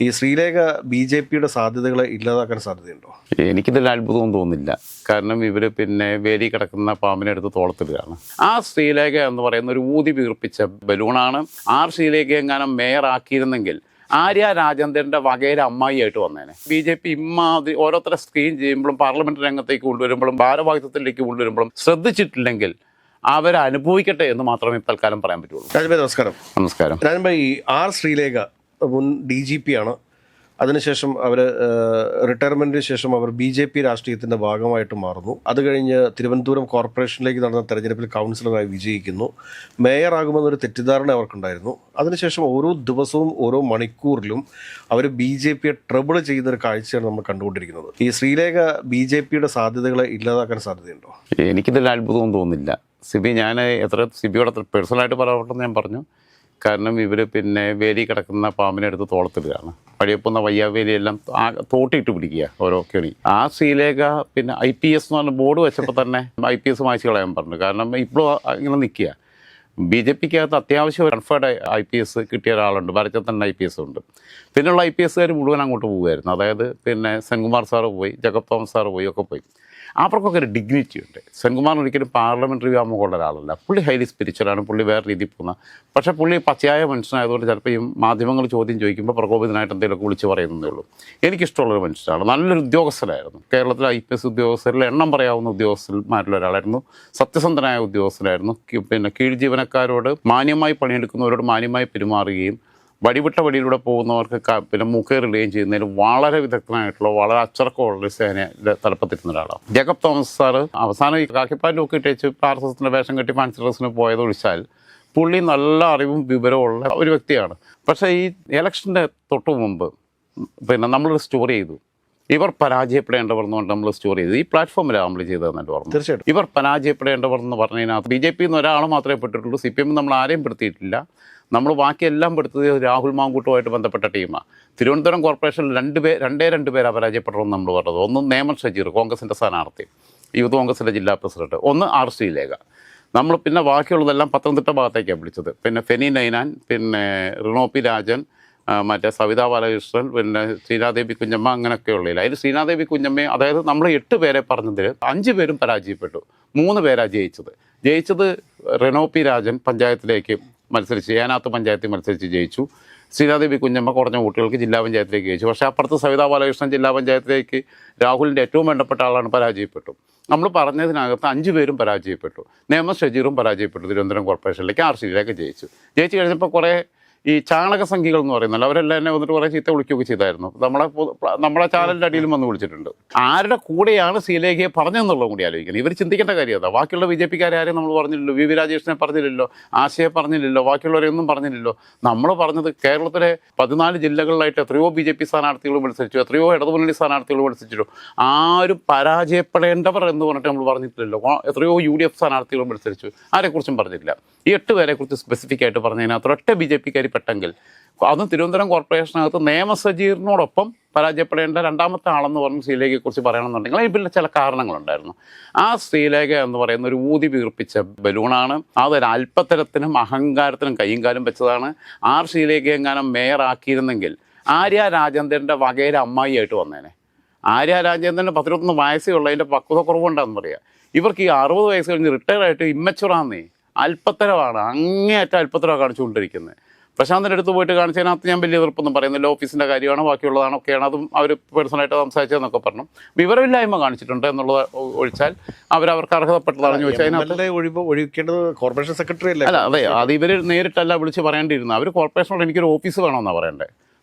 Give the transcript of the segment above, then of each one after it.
ഈ ശ്രീലേഖ ബി.ജെ.പിയുടെ സാധ്യതകളെ ഇല്ലാതാക്കാൻ സാധ്യതയുണ്ടോ? എനിക്കിതിൽ അത്ഭുതമൊന്നും തോന്നുന്നില്ല. കാരണം ഇവർ വേലി കിടക്കുന്ന പാമ്പിനെടുത്ത് തോളത്തിടുകയാണ്. ആ ശ്രീലേഖ എന്ന് പറയുന്ന ഒരു ഊതി വീർപ്പിച്ച ബലൂണാണ്. ശ്രീലേഖ എങ്ങാനും മേയർ ആക്കിയിരുന്നെങ്കിൽ ആര്യ രാജേന്ദ്രൻ്റെ വകയിലെ അമ്മായിയായിട്ട് വന്നേനെ. ബി.ജെ.പി ഇമ്മാതിരി ഓരോരുത്തരെ സ്ക്രീൻ ചെയ്യുമ്പോഴും പാർലമെന്റ് രംഗത്തേക്ക് കൊണ്ടുവരുമ്പോഴും ഭാരവാഹിത്വത്തിലേക്ക് കൊണ്ടുവരുമ്പോഴും ശ്രദ്ധിച്ചിട്ടില്ലെങ്കിൽ അവരനുഭവിക്കട്ടെ എന്ന് മാത്രമേ തൽക്കാലം പറയാൻ പറ്റുള്ളൂ. രാജൻഭായ് നമസ്കാരം. നമസ്കാരം. രാജൻഭായ്, ശ്രീലേഖ മുൻ DGP ആണ്. അതിനുശേഷം അവർ റിട്ടയർമെൻറ്റിന് ശേഷം അവർ ബി.ജെ.പി രാഷ്ട്രീയത്തിൻ്റെ ഭാഗമായിട്ട് മാറുന്നു. അത് കഴിഞ്ഞ് തിരുവനന്തപുരം കോർപ്പറേഷനിലേക്ക് നടന്ന തെരഞ്ഞെടുപ്പിൽ കൗൺസിലറായി വിജയിക്കുന്നു. മേയറാകുമെന്നൊരു തെറ്റിദ്ധാരണ അവർക്കുണ്ടായിരുന്നു. അതിനുശേഷം ഓരോ ദിവസവും ഓരോ മണിക്കൂറിലും അവർ ബി.ജെ.പിയെ ട്രബിൾ ചെയ്യുന്നൊരു കാഴ്ചയാണ് നമ്മൾ കണ്ടുകൊണ്ടിരിക്കുന്നത്. ഈ ശ്രീലേഖ ബി.ജെ.പിയുടെ സാധ്യതകളെ ഇല്ലാതാക്കാൻ സാധ്യതയുണ്ടോ? എനിക്കിതിൽ അത്ഭുതമൊന്നും തോന്നുന്നില്ല. ഞാൻ സിബിയോട് പേഴ്സണലായിട്ട് പറയാറുണ്ടെന്ന് ഞാൻ പറഞ്ഞു. കാരണം ഇവർ വേലി കിടക്കുന്ന പാമ്പിനെടുത്ത് തോളത്തിടുകയാണ്. വഴിയപ്പുന്ന വയ്യാവേലിയെല്ലാം തോട്ടിയിട്ട് പിടിക്കുക ഓരോ കെണി. ശ്രീലേഖ IPS എന്ന് പറഞ്ഞ ബോർഡ് വെച്ചപ്പോൾ തന്നെ IPS വായിച്ച് കളയാൻ പറഞ്ഞു. കാരണം ഇപ്പോഴും ഇങ്ങനെ നിൽക്കുക. ബി.ജെ.പിക്കകത്ത് അത്യാവശ്യം കൺഫേർഡ് IPS കിട്ടിയ ഒരാളുണ്ട്. ഭരതത്തന്നെ IPS ഉണ്ട്. പിന്നെയുള്ള IPSകാർ മുഴുവൻ അങ്ങോട്ട് പോവുമായിരുന്നു. അതായത് സെൻകുമാർ സാറ് പോയി, ജഗത് തോമസ് സാറ് പോയി, ഒക്കെ പോയി. അവർക്കൊക്കെ ഒരു ഡിഗ്നിറ്റി ഉണ്ട്. സെൻകുമാറിന് ഒരിക്കലും പാർലമെൻ്ററി വ്യാമോഹമുള്ള ഒരാളല്ല. പുള്ളി ഹൈലി സ്പിരിച്വലാണ്. പുള്ളി വേറെ രീതിയിൽ പോകുന്ന, പക്ഷേ പുള്ളി പച്ചയായ മനുഷ്യനായതുകൊണ്ട് ചിലപ്പോൾ ഈ മാധ്യമങ്ങൾ ചോദ്യം ചോദിക്കുമ്പോൾ പ്രകോപിതനായിട്ട് എന്തെങ്കിലുമൊക്കെ വിളിച്ച് പറയുന്നതേ ഉള്ളൂ. എനിക്കിഷ്ടമുള്ളൊരു മനുഷ്യനാണ്. നല്ലൊരു ഉദ്യോഗസ്ഥരായിരുന്നു. കേരളത്തിലെ IPS ഉദ്യോഗസ്ഥരിൽ എണ്ണം പറയാവുന്ന ഉദ്യോഗസ്ഥന്മാരിൽ ഒരാളായിരുന്നു. സത്യസന്ധനായ ഉദ്യോഗസ്ഥരായിരുന്നു. കീഴ് ജീവനക്കാരോട് മാന്യമായി പണിയെടുക്കുന്നവരോട് മാന്യമായി പെരുമാറുകയും വടിവിട്ട വടിയിലൂടെ പോകുന്നവർക്ക് മുഖേറിടുകയും ചെയ്യുന്നതിൽ വളരെ വിദഗ്ധനായിട്ടുള്ള, വളരെ അച്ചടക്കമുള്ള സേനയുടെ തലപ്പത്തിരുന്ന ഒരാളാണ് ജഗത് തോമസ് സാറ്. അവസാനം ഈ കാക്കിപ്പാലിലൊക്കെ ഇട്ടേച്ച് RSSൻ്റെ വേഷം കെട്ടി ഫാൻസി ഡ്രസ്സിന് പോയതൊഴിച്ചാൽ പുള്ളി നല്ല അറിവും വിവരമുള്ള ഒരു വ്യക്തിയാണ്. പക്ഷേ ഈ ഇലക്ഷൻ്റെ തൊട്ടു മുമ്പ് നമ്മളൊരു സ്റ്റോറി ചെയ്തു. ഇവർ പരാജയപ്പെടേണ്ടവർ എന്നുകൊണ്ട് നമ്മൾ സ്റ്റോറി ചെയ്തു. ഈ പ്ലാറ്റ്ഫോമിലാണ് നമ്മൾ ചെയ്തതെന്നിട്ട് പറഞ്ഞു. തീർച്ചയായിട്ടും ഇവർ പരാജയപ്പെടേണ്ടവർ എന്ന് പറഞ്ഞതിനകത്ത് BJP എന്ന് ഒരാൾ മാത്രമേ പെട്ടിട്ടുള്ളൂ. CPM നമ്മൾ ആരെയും പെടുത്തിയിട്ടില്ല. നമ്മൾ ബാക്കിയെല്ലാം പെടുത്തിയത് രാഹുൽ മാങ്കൂട്ടുമായിട്ട് ബന്ധപ്പെട്ട ടീമാണ്. തിരുവനന്തപുരം കോർപ്പറേഷനിൽ രണ്ട് പേരാണ് പരാജയപ്പെട്ടതെന്ന് നമ്മൾ പറഞ്ഞത്. ഒന്ന് നേമൻ ഷജീർ, കോൺഗ്രസിൻ്റെ സ്ഥാനാർത്ഥി, യൂത്ത് കോൺഗ്രസിൻ്റെ ജില്ലാ പ്രസിഡന്റ്. ഒന്ന് ശ്രീലേഖ. നമ്മൾ ബാക്കിയുള്ളതെല്ലാം പത്തനംതിട്ട ഭാഗത്തേക്കാണ് വിളിച്ചത്. ഫെനി നൈനാൻ, റിനോപി രാജൻ, മറ്റേ സവിതാ ബാലകൃഷ്ണൻ, ശ്രീനാദേവി കുഞ്ഞമ്മ, അങ്ങനെയൊക്കെയുള്ളതിൽ അതിൽ ശ്രീനാദേവി കുഞ്ഞമ്മ, അതായത് നമ്മൾ 8 പേരെ പറഞ്ഞതിൽ 5 പേരും പരാജയപ്പെട്ടു. 3 പേരാണ് ജയിച്ചത് റിനോപി രാജൻ പഞ്ചായത്തിലേക്ക് മത്സരിച്ച്, ഏനാത്ത് പഞ്ചായത്തിൽ മത്സരിച്ച് ജയിച്ചു. ശ്രീനാദേവി കുഞ്ഞമ്മ കുറഞ്ഞ വോട്ടുകൾക്ക് ജില്ലാ പഞ്ചായത്തിലേക്ക് ജയിച്ചു. പക്ഷേ അപ്പുറത്ത് സവിതാ ബാലകൃഷ്ണൻ ജില്ലാ പഞ്ചായത്തിലേക്ക് രാഹുലിൻ്റെ ഏറ്റവും വേണ്ടപ്പെട്ട ആളാണ്, പരാജയപ്പെട്ടു. നമ്മൾ പറഞ്ഞതിനകത്ത് 5 പേരും പരാജയപ്പെട്ടു. നേമൻ ഷജീറും പരാജയപ്പെട്ടു. തിരുവനന്തപുരം കോർപ്പറേഷനിലേക്ക് ശ്രീലേഖ ജയിച്ചു കഴിഞ്ഞപ്പോൾ കുറേ ഈ ചാണക സംഖ്യകൾ എന്ന് പറയുന്നല്ലോ, അവരെല്ലാം എന്നെ വന്നിട്ട് കുറേ ചീത്ത വിളിക്കുകയൊക്കെ ചെയ്തായിരുന്നു. നമ്മളെ ചാനലിൻ്റെ അടിയിലും വന്ന് വിളിച്ചിട്ടുണ്ട്. ആരുടെ കൂടെയാണ് ശ്രീലേഖയെ പറഞ്ഞതെന്നുള്ളതും കൂടി ആലോചിക്കുന്നത്. ഇവർ ചിന്തിക്കേണ്ട കാര്യം അതാ. ബാക്കിയുള്ള BJPക്കാരെ ആരെയും നമ്മൾ പറഞ്ഞില്ലല്ലോ. VV രാജേഷിനെ പറഞ്ഞില്ലല്ലോ, ആശയെ പറഞ്ഞില്ലല്ലോ, ബാക്കിയുള്ളവരെയൊന്നും പറഞ്ഞില്ലല്ലോ. നമ്മൾ പറഞ്ഞത് കേരളത്തിലെ 14 ജില്ലകളിലായിട്ട് എത്രയോ BJP സ്ഥാനാർത്ഥികൾ മത്സരിച്ചു, എത്രയോ ഇടതുമുന്നണി സ്ഥാനാർത്ഥികൾ മത്സരിച്ചു. ആരും പരാജയപ്പെടേണ്ടവർ എന്ന് പറഞ്ഞിട്ട് നമ്മൾ പറഞ്ഞിട്ടില്ലല്ലോ. എത്രയോ UDF സ്ഥാനാർത്ഥികൾ മത്സരിച്ചു, ആരെക്കുറിച്ചും പറഞ്ഞിട്ടില്ല. ഈ 8 പേരെക്കുറിച്ച് സ്പെസിഫിക് ആയിട്ട് പറഞ്ഞതിനകത്ത് ഒരൊറ്റ BJPക്കാർ പെട്ടെങ്കിൽ, അതും തിരുവനന്തപുരം കോർപ്പറേഷനകത്ത് നേമ സജീറിനോടൊപ്പം പരാജയപ്പെടേണ്ട രണ്ടാമത്തെ ആളെന്ന് പറഞ്ഞ് ശ്രീലേഖയെക്കുറിച്ച് പറയണമെന്നുണ്ടെങ്കിൽ അതിൽ ചില കാരണങ്ങളുണ്ടായിരുന്നു. ശ്രീലേഖ എന്ന് പറയുന്ന ഒരു ഊതി വീർപ്പിച്ച ബലൂണാണ്. അതൊരു അല്പത്തരത്തിനും അഹങ്കാരത്തിനും കയ്യും കാലും വെച്ചതാണ്. ശ്രീലേഖ എങ്ങാനും മേയർ ആക്കിയിരുന്നെങ്കിൽ ആര്യ രാജേന്ദ്രൻ്റെ വകയിലെ അമ്മായിയായിട്ട് വന്നേനെ. ആര്യ രാജേന്ദ്രന് 11 വയസ്സേ ഉള്ളൂ. അതിൻ്റെ പക്വത കുറവുണ്ടാന്ന് പറയുക. ഇവർക്ക് ഈ 60 വയസ്സ് കഴിഞ്ഞ് റിട്ടയർഡായിട്ട് ഇമ്മച്ചുറാന്നേ, അല്പത്തരമാണ്, അങ്ങേയറ്റം അല്പത്തരമാണ് കാണിച്ചുകൊണ്ടിരിക്കുന്നത്. പ്രശാന്തിൻ്റെ അടുത്ത് പോയിട്ട് കാണിച്ചതിനകത്ത് ഞാൻ വലിയ എതിർപ്പൊന്നും പറയുന്നില്ല. ഓഫീസിൻ്റെ കാര്യമാണ്, ബാക്കിയുള്ളതാണ്, ഒക്കെയാണ്. അതും അവർ പേഴ്സണലായിട്ട് സംസാരിച്ചതെന്നൊക്കെ പറഞ്ഞു. വിവരമില്ലായ്മ കാണിച്ചിട്ടുണ്ട് എന്നുള്ളത് ഒഴിച്ചാൽ അവർക്ക് അർഹതപ്പെട്ടതാണെന്ന് ചോദിച്ചാൽ അതിനകത്ത് ഒഴിക്കേണ്ടത് കോർപ്പറേഷൻ സെക്രട്ടറി അല്ല. അതെ, അത് ഇവർ നേരിട്ടല്ല വിളിച്ച് പറയേണ്ടിയിരുന്നത്. അവർ കോർപ്പറേഷനോട് എനിക്കൊരു ഓഫീസ് വേണമെന്നാണ് പറയണ്ടേ.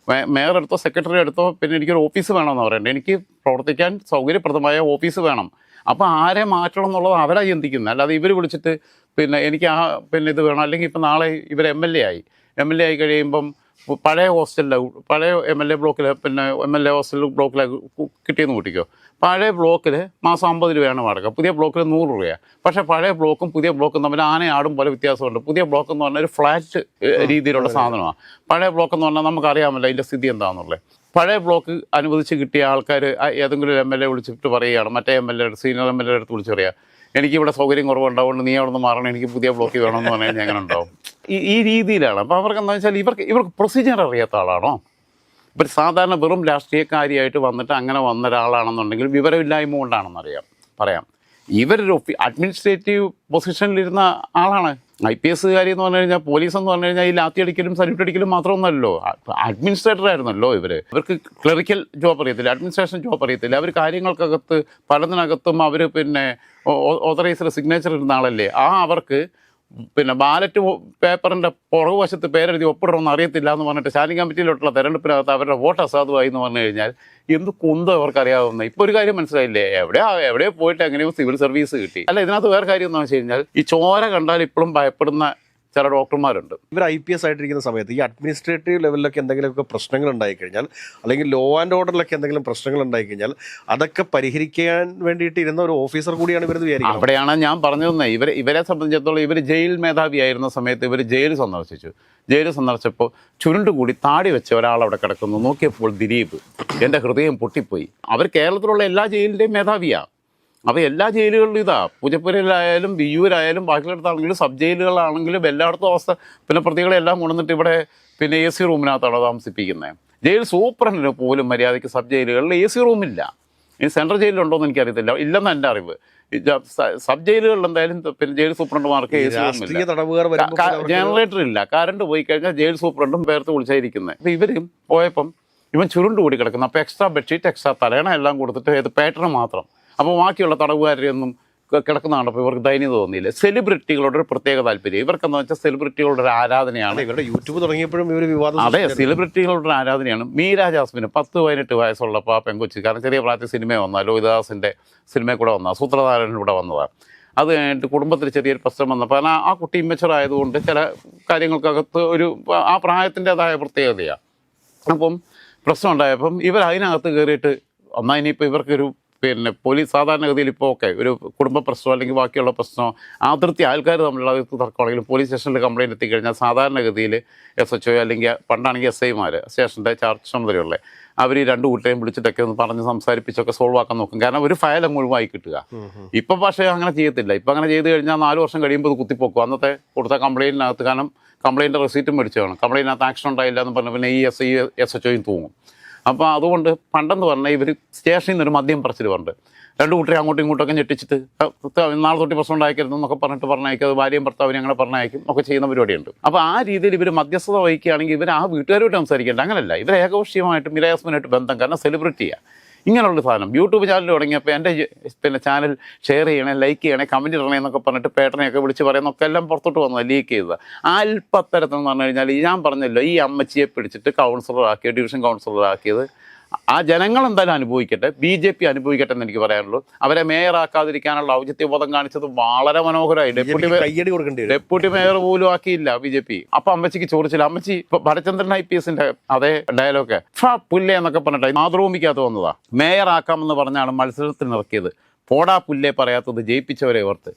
മേയർ എടുത്തോ സെക്രട്ടറി എടുത്തോ, എനിക്കൊരു ഓഫീസ് വേണമെന്ന് പറയണ്ടേ. എനിക്ക് പ്രവർത്തിക്കാൻ സൗകര്യപ്രദമായ ഓഫീസ് വേണം. അപ്പോൾ ആരെ മാറ്റണം എന്നുള്ളത് അവരാണ് ചിന്തിക്കുന്നത്. അല്ലാതെ ഇവർ വിളിച്ചിട്ട് എനിക്ക് ഇത് വേണം, അല്ലെങ്കിൽ ഇപ്പം നാളെ ഇവർ MLA ആയി കഴിയുമ്പം പഴയ ഹോസ്റ്റലിലെ പഴയ MLA ബ്ലോക്കിൽ MLA ഹോസ്റ്റൽ ബ്ലോക്കിൽ കിട്ടിയെന്ന് കൂട്ടിക്കോ. പഴയ ബ്ലോക്കിൽ മാസം 50 രൂപയാണ് വാടക, പുതിയ ബ്ലോക്കിൽ 100 രൂപയാണ്. പക്ഷേ പഴയ ബ്ലോക്കും പുതിയ ബ്ലോക്കും തമ്മിൽ ആനയാടും പോലെ വ്യത്യാസമുണ്ട്. പുതിയ ബ്ലോക്ക് എന്ന് പറഞ്ഞാൽ ഒരു ഫ്ലാറ്റ് രീതിയിലുള്ള സാധനമാണ്. പഴയ ബ്ലോക്ക് എന്ന് പറഞ്ഞാൽ നമുക്കറിയാമല്ലോ അതിൻ്റെ സ്ഥിതി എന്താണെന്നുള്ളത്. പഴയ ബ്ലോക്ക് അനുവദിച്ച് കിട്ടിയ ആൾക്കാർ ഏതെങ്കിലും ഒരു MLA വിളിച്ചിട്ട് പറയുകയാണ്, മറ്റേ സീനിയർ MLA അടുത്ത് വിളിച്ച് പറയുക, എനിക്കിവിടെ സൗകര്യം കുറവുണ്ടാവുകൊണ്ട് നീ അവിടെ നിന്ന് മാറണം, എനിക്ക് പുതിയ ബ്ലോക്ക് വേണമെന്ന് പറഞ്ഞാൽ എങ്ങനെ ഉണ്ടാവും? ഈ രീതിയിലാണ്. അപ്പോൾ അവർക്ക് എന്താ വെച്ചാൽ ഇവർക്ക് പ്രൊസീജിയർ അറിയാത്ത ആളാണോ? ഇപ്പം സാധാരണ വെറും രാഷ്ട്രീയക്കാരിയായിട്ട് വന്നിട്ട് അങ്ങനെ വന്ന ഒരാളാണെന്നുണ്ടെങ്കിൽ വിവരമില്ലായ്മ കൊണ്ടാണെന്നറിയാം പറയാം. ഇവരൊരു അഡ്മിനിസ്ട്രേറ്റീവ് പൊസിഷനിലിരുന്ന ആളാണ്. IPS കാരി എന്ന് പറഞ്ഞു കഴിഞ്ഞാൽ, പോലീസ് എന്ന് പറഞ്ഞു കഴിഞ്ഞാൽ ഈ ലാത്തി അടിക്കലും സല്യൂട്ട് അടിക്കലും മാത്രമൊന്നുമല്ലോ, അഡ്മിനിസ്ട്രേറ്റർ ആയിരുന്നല്ലോ ഇവർ. ഇവർക്ക് ക്ലറിക്കൽ ജോബ് അറിയത്തില്ല, അഡ്മിനിസ്ട്രേഷൻ ജോബ് അറിയത്തില്ല. അവർ കാര്യങ്ങൾക്കകത്ത് പലതിനകത്തും അവർ പിന്നെ ഓതറൈസ്ഡ് സിഗ്നേച്ചർ ഇരുന്ന ആളല്ലേ. അവർക്ക് പിന്നെ ബാലറ്റ് പേപ്പറിൻ്റെ പുറകു വശത്ത് പേരെഴുതി ഒപ്പിടണമെന്ന് അറിയത്തില്ല എന്ന് പറഞ്ഞിട്ട് സ്റ്റാൻഡിംഗ് കമ്മിറ്റിയിലോട്ടുള്ള തെരഞ്ഞെടുപ്പിനകത്ത് അവരുടെ വോട്ട് അസാധുവായി എന്ന് പറഞ്ഞു കഴിഞ്ഞാൽ എന്ത് കുന്തം അവർക്കറിയാവുന്ന. ഇപ്പോൾ ഒരു കാര്യം മനസ്സിലായില്ലേ, എവിടെ പോയിട്ട് എങ്ങനെയോ സിവിൽ സർവീസ് കിട്ടി. അല്ല, ഇതിനകത്ത് വേറെ കാര്യം എന്താണെന്ന് വെച്ച് കഴിഞ്ഞാൽ ഈ ചോര കണ്ടാൽ ഇപ്പോഴും ഭയപ്പെടുന്ന ചില ഡോക്ടർമാരുണ്ട്. ഇവർ IPS ആയിട്ടിരിക്കുന്ന സമയത്ത് ഈ അഡ്മിനിസ്ട്രേറ്റീവ് ലെവലിലൊക്കെ എന്തെങ്കിലുമൊക്കെ പ്രശ്നങ്ങൾ ഉണ്ടായിക്കഴിഞ്ഞാൽ, അല്ലെങ്കിൽ ലോ ആൻഡ് ഓർഡറിലൊക്കെ എന്തെങ്കിലും പ്രശ്നങ്ങൾ ഉണ്ടായിക്കഴിഞ്ഞാൽ അതൊക്കെ പരിഹരിക്കാൻ വേണ്ടിയിട്ട് ഇരുന്ന ഒരു ഓഫീസർ കൂടിയാണ് ഇവരെന്ന് വിചാരിക്കുന്നത്. അവിടെയാണ് ഞാൻ പറഞ്ഞു തന്നെ, ഇവരെ സംബന്ധിച്ചിടത്തോളം ഇവർ ജയിൽ മേധാവിയായിരുന്ന സമയത്ത് ഇവർ ജയിൽ സന്ദർശിച്ചു. ജയിൽ സന്ദർശിച്ചപ്പോൾ ചുരുണ്ടുകൂടി താടി വെച്ച ഒരാളവിടെ കിടക്കുന്നു. നോക്കിയപ്പോൾ ദിലീപ്. എൻ്റെ ഹൃദയം പൊട്ടിപ്പോയി. അവർ കേരളത്തിലുള്ള എല്ലാ ജയിലിൻ്റെയും മേധാവിയാണ്. അപ്പോൾ എല്ലാ ജയിലുകളിലും ഇതാ, പൂജപ്പുരയിലായാലും വിയ്യൂരായാലും ബാക്കിയിടത്താണെങ്കിലും സബ് ജയിലുകളാണെങ്കിലും എല്ലായിടത്തും അവസ്ഥ. പിന്നെ പ്രതികളെല്ലാം കൊണ്ടുവന്നിട്ട് ഇവിടെ പിന്നെ AC റൂമിനകത്താണ് താമസിപ്പിക്കുന്നത്. ജയിൽ സൂപ്രണ്ടിന് പോലും മര്യാദയ്ക്ക് സബ് ജയിലുകളിൽ AC റൂമില്ല. ഈ സെൻട്രൽ ജയിലുണ്ടോയെന്ന് എനിക്കറിയത്തില്ല, ഇല്ലെന്ന് എൻ്റെ അറിവ്. സബ് ജയിലുകളിൽ എന്തായാലും പിന്നെ ജയിൽ സൂപ്രണ്ടുമാർക്ക് AC റൂമില്ല, ജനറേറ്റർ ഇല്ല. കറണ്ട് പോയി കഴിഞ്ഞാൽ ജയിൽ സൂപ്രണ്ടും പേർത്ത് വിളിച്ചായിരിക്കുന്നത്. അപ്പോൾ ഇവർ പോയപ്പം ഇവൻ ചുരുണ്ടുകൂടി കിടക്കുന്നു. അപ്പോൾ എക്സ്ട്രാ ബെഡ്ഷീറ്റ്, എക്സ്ട്രാ തലയണ എല്ലാം കൊടുത്തിട്ട് ഏത് പാറ്റേൺ മാത്രം. അപ്പോൾ ബാക്കിയുള്ള തടവുകാരെയൊന്നും കിടക്കുന്ന കണ്ടപ്പോൾ ഇവർക്ക് ദൈന്യത തോന്നിയില്ല. സെലിബ്രിറ്റികളുടെ ഒരു പ്രത്യേക താല്പര്യം ഇവർക്കെന്ന് വെച്ചാൽ സെലിബ്രിറ്റികളുടെ ഒരു ആരാധനയാണ്. ഇവരുടെ യൂട്യൂബ് തുടങ്ങിയപ്പോഴും ഇവർ വിവാദം. അതെ, സെലിബ്രിറ്റികളുടെ ഒരു ആരാധനയാണ്. മീര ജാസ്മിന് 10-18 വയസ്സുള്ളപ്പോൾ ആ പെങ്കൊച്ചി, കാരണം ചെറിയ പ്രായത്തിൽ സിനിമ വന്നാൽ ലോഹിതദാസിൻ്റെ സിനിമയിൽ കൂടെ വന്നാൽ സൂത്രധാരനിലൂടെ വന്നതാണ്. അത് കഴിഞ്ഞിട്ട് കുടുംബത്തിൽ ചെറിയൊരു പ്രശ്നം വന്നപ്പോൾ ആ കുട്ടി ഇമ്മച്ചുർ ആയതുകൊണ്ട് ചില കാര്യങ്ങൾക്കകത്ത് ഒരു ആ പ്രായത്തിൻ്റെതായ പ്രത്യേകതയാണ്. അപ്പം പ്രശ്നം ഉണ്ടായപ്പം ഇവർ അതിനകത്ത് കയറിയിട്ട് എന്നാൽ ഇനിയിപ്പോൾ ഇവർക്കൊരു പിന്നെ പോലീസ് സാധാരണഗതിയിൽ ഇപ്പോൾ ഒരു കുടുംബ പ്രശ്നമോ അല്ലെങ്കിൽ ബാക്കിയുള്ള പ്രശ്നമോ അതിർത്തി ആൾക്കാർ തമ്മിലുള്ള അതിർത്തി തർക്കമാണെങ്കിലും പോലീസ് സ്റ്റേഷനിൽ കംപ്ലയിൻറ്റ് എത്തിക്കഴിഞ്ഞാൽ സാധാരണഗതിയിൽ SHO അല്ലെങ്കിൽ പണ്ടാണെങ്കിൽ SI സ്റ്റേഷൻ്റെ ചാർജ് ചുമതലയുള്ള അവർ ഈ രണ്ട് കൂട്ടരെയും വിളിച്ചിട്ടൊക്കെ ഒന്ന് പറഞ്ഞ് സംസാരിപ്പിച്ചൊക്കെ സോൾവ് ആക്കാൻ നോക്കും. കാരണം ഒരു ഫയൽ മുഴുവനായി കിട്ടുക. ഇപ്പം പക്ഷേ അങ്ങനെ ചെയ്യത്തില്ല. ഇപ്പം അങ്ങനെ ചെയ്ത് കഴിഞ്ഞാൽ 4 വർഷം കഴിയുമ്പോൾ കുത്തിപ്പോക്കും. അന്നത്തെ കൊടുത്ത കംപ്ലയിൻറ്റിനകത്ത്, കാരണം കംപ്ലയിൻറ്റ് റെസീറ്റും മേടിച്ചു വേണം. കംപ്ലയിൻറ്റിനകത്ത് ആക്ഷൻ ഉണ്ടായില്ല എന്ന് പറഞ്ഞാൽ പിന്നെ ഈ SI SHOയും തൂങ്ങും. അപ്പോൾ അതുകൊണ്ട് പണ്ടെന്ന് പറഞ്ഞാൽ ഇവർ സ്റ്റേഷനിൽ നിന്നൊരു മദ്യം പറിച്ചിട്ട് പറഞ്ഞിട്ട് 2 കൂട്ടരെ അങ്ങോട്ടും ഇങ്ങോട്ടൊക്കെ ഞെട്ടിച്ചിട്ട് നാളെ തൊട്ട് പ്രശ്നം ഉണ്ടാക്കരുത് എന്നൊക്കെ പറഞ്ഞിട്ട് പറഞ്ഞയക്കും. അത് ഭാര്യയും ഭർത്താവിനെ അങ്ങനെ പറഞ്ഞയക്കും ഒക്കെ ചെയ്യുന്ന പരിപാടിയുണ്ട്. അപ്പോൾ ആ രീതിയിൽ ഇവർ മധ്യസ്ഥത വഹിക്കുകയാണെങ്കിൽ ഇവർ ആ വീട്ടുകാരോട്ട് സംസാരിക്കേണ്ട. അങ്ങനെയല്ല, ഇവർ ഏകപക്ഷീയമായിട്ടും മിരാസ്മനായിട്ട് ബന്ധം. കാരണം സെലിബ്രിറ്റിയാണ്. ഇങ്ങനെയുള്ള സാധനം യൂട്യൂബ് ചാനൽ തുടങ്ങിയപ്പോൾ എൻ്റെ പിന്നെ ചാനൽ ഷെയർ ചെയ്യണേ, ലൈക്ക് ചെയ്യണേ, കമൻറ്റ് ഇടണേ എന്നൊക്കെ പറഞ്ഞിട്ട് പേട്ടനെയൊക്കെ വിളിച്ച് പറയുന്നൊക്കെ എല്ലാം പുറത്തോട്ട് വന്നത് ലീക്ക് ചെയ്തത്. അല്പത്തരത്തെന്ന് പറഞ്ഞു കഴിഞ്ഞാൽ ഞാൻ പറഞ്ഞല്ലോ, ഈ അമ്മച്ചിയെ പിടിച്ചിട്ട് കൗൺസിലറാക്കിയത്, ഡിവിഷൻ കൗൺസിലറാക്കിയത് ആ ജനങ്ങൾ എന്തായാലും അനുഭവിക്കട്ടെ, BJP അനുഭവിക്കട്ടെ എന്ന് എനിക്ക് പറയാനുള്ളൂ. അവരെ മേയറാക്കാതിരിക്കാനുള്ള ഔചിത്യബോധം കാണിച്ചത് വളരെ മനോഹരമായി. ഡെപ്യൂട്ടി മേയർ പോലും ആക്കിയില്ല BJP. അപ്പം അമ്മച്ചിക്ക് ചോദിച്ചില്ല. അമ്മച്ചി ഭരചന്ദ്രൻ IPSന്റെ അതേ ഡയലോഗ് പുല്ലേ എന്നൊക്കെ പറഞ്ഞിട്ട് മാതൃഭൂമിക്കകത്ത് വന്നതാ. മേയറാക്കാമെന്ന് പറഞ്ഞാണ് മത്സരത്തിന് ഇറക്കിയത്. പോടാ പുല്ലേ പറയാത്തത് ജയിപ്പിച്ചവരെ ഓർത്ത്.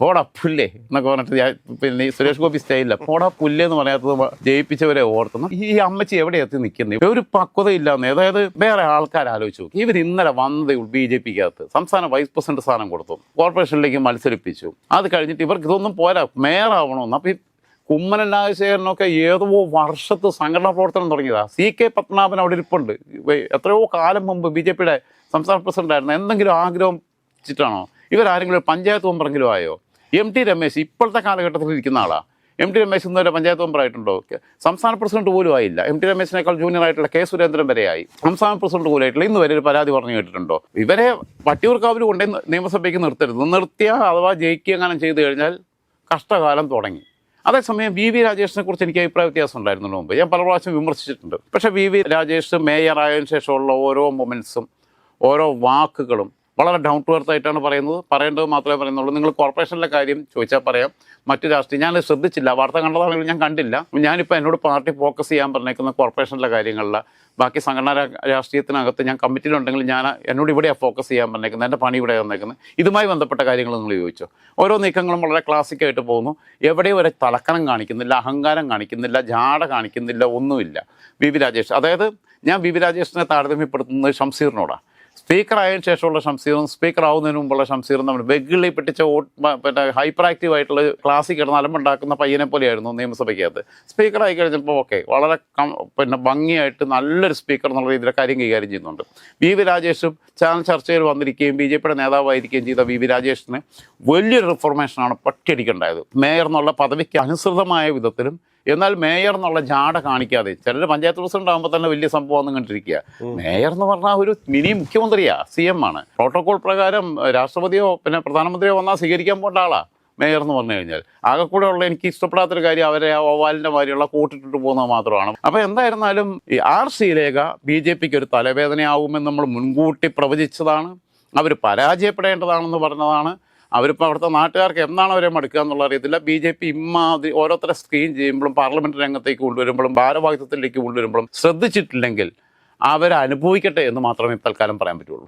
പോടാ പുല്ലേ എന്നൊക്കെ പറഞ്ഞിട്ട് പിന്നെ സുരേഷ് ഗോപി സ്റ്റൈലില്ല. പോടാ പുല്ലേ എന്ന് പറയാത്തത് ജയിപ്പിച്ചവരെ ഓർത്തുന്നു. ഈ അമ്മച്ചി എവിടെ എത്തി നിൽക്കുന്നത്? ഒരു പക്വതയില്ലാന്ന്. അതായത് വേറെ ആൾക്കാർ ആലോചിച്ചു. ഇവർ ഇന്നലെ വന്നത് BJPക്കകത്ത് സംസ്ഥാന വൈസ് പ്രസിഡന്റ് സ്ഥാനം കൊടുത്തു, കോർപ്പറേഷനിലേക്ക് മത്സരിപ്പിച്ചു. അത് കഴിഞ്ഞിട്ട് ഇവർക്ക് ഇതൊന്നും പോരാ, മേയറാവണമെന്ന്. അപ്പം ഈ കുമ്മനം രാജശേഖരനൊക്കെ ഏതോ വർഷത്ത് സംഘടനാ പ്രവർത്തനം തുടങ്ങിയതാണ്. CK പത്മനാഭൻ അവിടെ ഇരിപ്പുണ്ട്. എത്രയോ കാലം മുമ്പ് BJPയുടെ സംസ്ഥാന പ്രസിഡന്റായിരുന്നു. എന്തെങ്കിലും ആഗ്രഹം വെച്ചിട്ടാണോ? ഇവരാരെങ്കിലും ഒരു പഞ്ചായത്ത് മെമ്പറെങ്കിലും ആയോ? MT രമേശ് ഇപ്പോഴത്തെ കാലഘട്ടത്തിൽ ഇരിക്കുന്ന ആളാണ്. MT രമേശ് ഇന്നുവരെ പഞ്ചായത്ത് മെമ്പറായിട്ടുണ്ടോ? സംസ്ഥാന പ്രസിഡന്റ് പോലും ആയില്ല. MT രമേശിനേക്കാൾ ജൂനിയർ ആയിട്ടുള്ള K സുരേന്ദ്രൻ വരെയായി. സംസ്ഥാന പ്രസിഡന്റ് പോലും ആയിട്ടില്ല. ഇന്ന് വരെ ഒരു പരാതി പറഞ്ഞു കേട്ടിട്ടുണ്ടോ? ഇവരെ വട്ടിയൂർക്കാവിൽ കൊണ്ടേ നിയമസഭയ്ക്ക് നിർത്തരുത്. നിർത്തിയാൽ അഥവാ ജയിക്കുകയെങ്ങാനും ചെയ്തു കഴിഞ്ഞാൽ കഷ്ടകാലം തുടങ്ങി. അതേസമയം VV രാജേഷിനെ കുറിച്ച് എനിക്ക് അഭിപ്രായ വ്യത്യാസം ഉണ്ടായിരുന്നതിന് മുമ്പ് ഞാൻ പല പ്രാവശ്യം വിമർശിച്ചിട്ടുണ്ട്. പക്ഷേ VV രാജേഷ് മേയറായതിനു ശേഷമുള്ള ഓരോ മൊമെൻറ്റ്സും ഓരോ വാക്കുകളും വളരെ ഡൗൺ ടു എർത്ത് ആയിട്ടാണ് പറയുന്നത്. പറയേണ്ടത് മാത്രമേ പറയുന്നുള്ളൂ. നിങ്ങൾ കോർപ്പറേഷനിലെ കാര്യം ചോദിച്ചാൽ പറയാം. മറ്റു രാഷ്ട്രീയം ഞാൻ ശ്രദ്ധിച്ചില്ല, വാർത്ത കണ്ടതാണെങ്കിലും ഞാൻ കണ്ടില്ല. ഞാനിപ്പോൾ എന്നോട് പാർട്ടി ഫോക്കസ് ചെയ്യാൻ പറഞ്ഞേക്കുന്ന കോർപ്പറേഷനിലെ കാര്യങ്ങളിൽ. ബാക്കി സംഘടനാ രാഷ്ട്രീയത്തിനകത്ത് ഞാൻ കമ്മിറ്റിയിലുണ്ടെങ്കിൽ എന്നോട് ഇവിടെയാണ് ഫോക്കസ് ചെയ്യാൻ പറഞ്ഞേക്കുന്നത്. എൻ്റെ പണി ഇവിടെ വന്നേക്കുന്നത്. ഇതുമായി ബന്ധപ്പെട്ട കാര്യങ്ങൾ നിങ്ങൾ ചോദിച്ചു. ഓരോ നീക്കങ്ങളും വളരെ ക്ലാസിക്കായിട്ട് പോകുന്നു. എവിടെയും ഒരു തലക്കനം കാണിക്കുന്നില്ല, അഹങ്കാരം കാണിക്കുന്നില്ല, ജാട കാണിക്കുന്നില്ല, ഒന്നുമില്ല. VV രാജേഷ്, അതായത് ഞാൻ VV രാജേഷിനെ താരതമ്യപ്പെടുത്തുന്നത് ഷംസീറിനോടാണ്. സ്പീക്കർ ആയതിനു ശേഷമുള്ള ഷംസീറും സ്പീക്കർ ആവുന്നതിന് മുമ്പുള്ള ഷംസീറും നമ്മൾ വെഗിളി പിടിച്ച പിന്നെ ഹൈപ്പർ ആക്റ്റീവ് ആയിട്ടുള്ള ക്ലാസ്സിൽ കിടന്ന് അലമ്പുണ്ടാക്കുന്ന പയ്യനെ പോലെയായിരുന്നു നിയമസഭയ്ക്കകത്ത്. സ്പീക്കർ ആയി കഴിഞ്ഞപ്പോൾ ഓക്കെ വളരെ പിന്നെ ഭംഗിയായിട്ട് നല്ലൊരു സ്പീക്കർ എന്നുള്ള രീതിയിൽ കാര്യം കൈകാര്യം ചെയ്യുന്നുണ്ട്. വി രാജേഷും ചാനൽ ചർച്ചയിൽ വന്നിരിക്കുകയും BJPയുടെ നേതാവായിരിക്കുകയും ചെയ്ത വി രാജേഷിന് വലിയൊരു റിഫോർമേഷനാണ് പട്ടിയടിക്കുണ്ടായത്. മേയർ എന്നുള്ള പദവിക്ക് അനുസൃതമായ വിധത്തിലും എന്നാൽ മേയർ എന്നുള്ള ജാട കാണിക്കാതെ. ചിലർ പഞ്ചായത്ത് പ്രസിഡന്റ് ആകുമ്പോൾ തന്നെ വലിയ സംഭവം കണ്ടിരിക്കുക. മേയർ എന്ന് പറഞ്ഞാൽ ഒരു മിനി മുഖ്യമന്ത്രിയാ, CM ആണ്. പ്രോട്ടോകോൾ പ്രകാരം രാഷ്ട്രപതിയോ പിന്നെ പ്രധാനമന്ത്രിയോ വന്നാൽ സ്വീകരിക്കാൻ പോകേണ്ട ആളാ മേയർ എന്ന് പറഞ്ഞു കഴിഞ്ഞാൽ. ആകെ കൂടെ ഉള്ള എനിക്ക് ഇഷ്ടപ്പെടാത്തൊരു കാര്യം അവരെ ആ ഓവാലിൻ്റെ മാതിരിയുള്ള കൂട്ടിട്ടിട്ട് പോകുന്നത് മാത്രമാണ്. അപ്പോൾ എന്തായിരുന്നാലും ഈ ശ്രീലേഖ BJPക്ക് ഒരു തലവേദനയാവുമെന്ന് നമ്മൾ മുൻകൂട്ടി പ്രവചിച്ചതാണ്. അവർ പരാജയപ്പെടേണ്ടതാണെന്ന് പറഞ്ഞതാണ്. അവരിപ്പോൾ അവിടുത്തെ നാട്ടുകാർക്ക് എന്നാണ് അവരെ മടുക്കുക എന്നുള്ള അറിയത്തില്ല. BJP ഇമ്മാതിരി ഓരോരുത്തരെ സ്ക്രീൻ ചെയ്യുമ്പോഴും പാർലമെൻറ്റ് രംഗത്തേക്ക് കൊണ്ടുവരുമ്പോഴും ഭാരവാഹിത്വത്തിലേക്ക് കൊണ്ടുവരുമ്പോഴും ശ്രദ്ധിച്ചിട്ടില്ലെങ്കിൽ അവരനുഭവിക്കട്ടെ എന്ന് മാത്രമേ തൽക്കാലം പറയാൻ പറ്റുള്ളൂ.